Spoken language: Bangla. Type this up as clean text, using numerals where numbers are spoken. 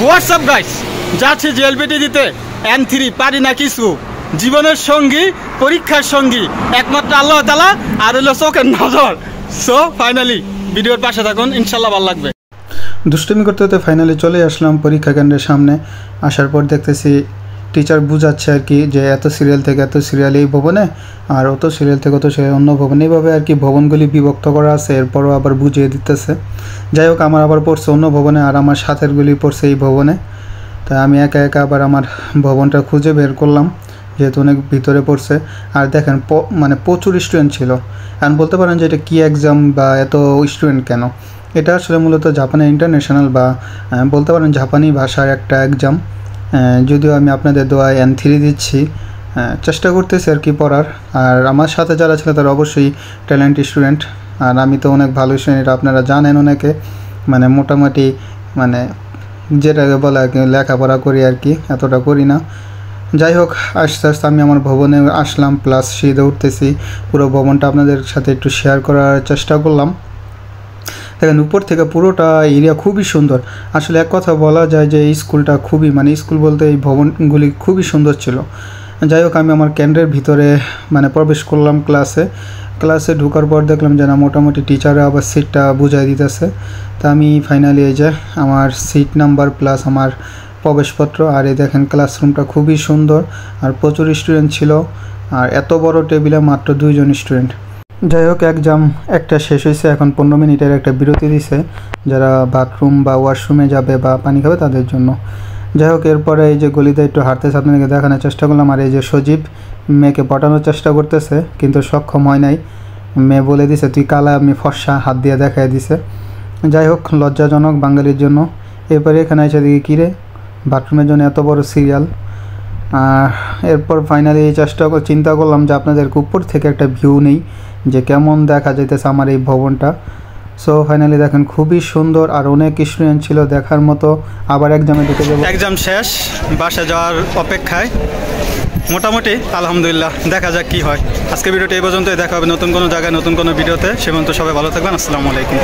হোয়াটসঅ্যাপ গাইস, যাচ্ছে জেএলপিটি দিতে N3 পারি না কিছু। জীবনের সঙ্গী, পরীক্ষার সঙ্গী একমাত্র আল্লাহ তাআলা আর হলো চোখের নজর। সো ফাইনালি ভিডিওর পাশে থাকুন, ইনশাল্লাহ ভালো লাগবে। দুষ্টুমি করতে করতে ফাইনালি চলে আসলাম পরীক্ষা কেন্দ্রের সামনে। আসার পর দেখতেছি টিচার বুঝাচ্ছে আর কি যে এত সিরিয়াল থেকে এত সিরিয়াল এই ভবনে, আর অত সিরিয়াল থেকে অত সিরিয়াল অন্য ভবনে, এইভাবে আর কি ভবনগুলি বিভক্ত করা আছে। এরপরও আবার বুঝিয়ে দিতেছে। যাই হোক, আমার আবার পড়ছে অন্য ভবনে আর আমার সাথেরগুলি পড়ছে এই ভবনে। তাই আমি একা একা আবার আমার ভবনটা খুঁজে বের করলাম, যেহেতু অনেক ভিতরে পড়ছে। আর দেখেন মানে প্রচুর স্টুডেন্ট ছিল। এখন বলতে পারেন যে এটা কী এক্সাম বা এত স্টুডেন্ট কেন। এটা আসলে মূলত জাপানের ইন্টারন্যাশনাল বা বলতে পারেন জাপানি ভাষার একটা এক্সাম। যদিও আমি আপনাদের দোয়ায় N3 দিচ্ছি, চেষ্টা করতেছি আর কি পড়ার। আর আমার সাথে যারা ছিল তারা অবশ্যই ট্যালেন্ট স্টুডেন্ট, আর আমি তো অনেক ভালো স্টুডেন্ট, আপনারা জানেন অনেকে। মানে মোটামুটি মানে যেটাকে বলে আর কি লেখাপড়া করি আর কি, এতটা করি না। যাই হোক, আস্তে আস্তে আমি আমার ভবনে আসলাম, প্লাস সিঁড়িতে উঠতেছি। পুরো ভবনটা আপনাদের সাথে একটু শেয়ার করার চেষ্টা করলাম। দেখেন উপর থেকে পুরোটা এরিয়া খুবই সুন্দর। আসলে এক কথা বলা যায় যে এই স্কুলটা খুবই, মানে স্কুল বলতে এই ভবনগুলি খুবই সুন্দর ছিল। যাই হোক, আমি আমার কেন্দ্রের ভিতরে মানে প্রবেশ করলাম ক্লাসে ঢোকার পর দেখলাম যে না, মোটামুটি টিচাররা আবার সিটটা বুঝাই দিতেছে। তা আমি ফাইনালি এই যে আমার সিট নাম্বার প্লাস আমার প্রবেশপত্র, আর এই দেখেন ক্লাসরুমটা খুবই সুন্দর আর প্রচুর স্টুডেন্ট ছিল। আর এত বড় টেবিলে মাত্র 2 জন স্টুডেন্ট। যাই হোক, এক্সাম একটা শেষ হয়েছে, এখন 15 মিনিটের একটা বিরতি দিছে যারা বাথরুম বা ওয়াশরুমে যাবে বা পানি খাবে তাদের জন্য। যাই হোক, এরপরে এই যে গলিতে একটু হাঁটতেছে, আপনাদেরকে দেখানোর চেষ্টা করলাম। আর এই যে সজীব মেয়েকে পটানোর চেষ্টা করতেছে, কিন্তু সক্ষম হয় নাই। মেয়ে বলে দিছে তুই কালা, আমি ফর্সা, হাত দিয়ে দেখাই দিছে। যাই হোক, লজ্জাজনক বাঙালির জন্য। এরপরে এখানে এসে দেখি কিরে বাথরুমের জন্য এত বড় সিরিয়াল। এরপর ফাইনালি চিন্তা করলাম যে আপনাদেরকে উপর থেকে একটা ভিউ নেই যে কেমন দেখা যাইতেছে আমার এই ভবনটা। সো ফাইনালি দেখেন খুবই সুন্দর আর অনেক স্টুডেন্ট ছিল দেখার মতো। আবার এক্সামে ঢুকে যাবো। এক্সাম শেষ, বাসা যাওয়ার অপেক্ষায়। মোটামুটি আলহামদুলিল্লাহ, দেখা যাক কী হয়। আজকে ভিডিওটি এই পর্যন্তই, দেখা হবে নতুন কোনো জায়গায় নতুন কোনো ভিডিওতে। সে পর্যন্ত সবাই ভালো থাকবেন। আসসালামু আলাইকুম।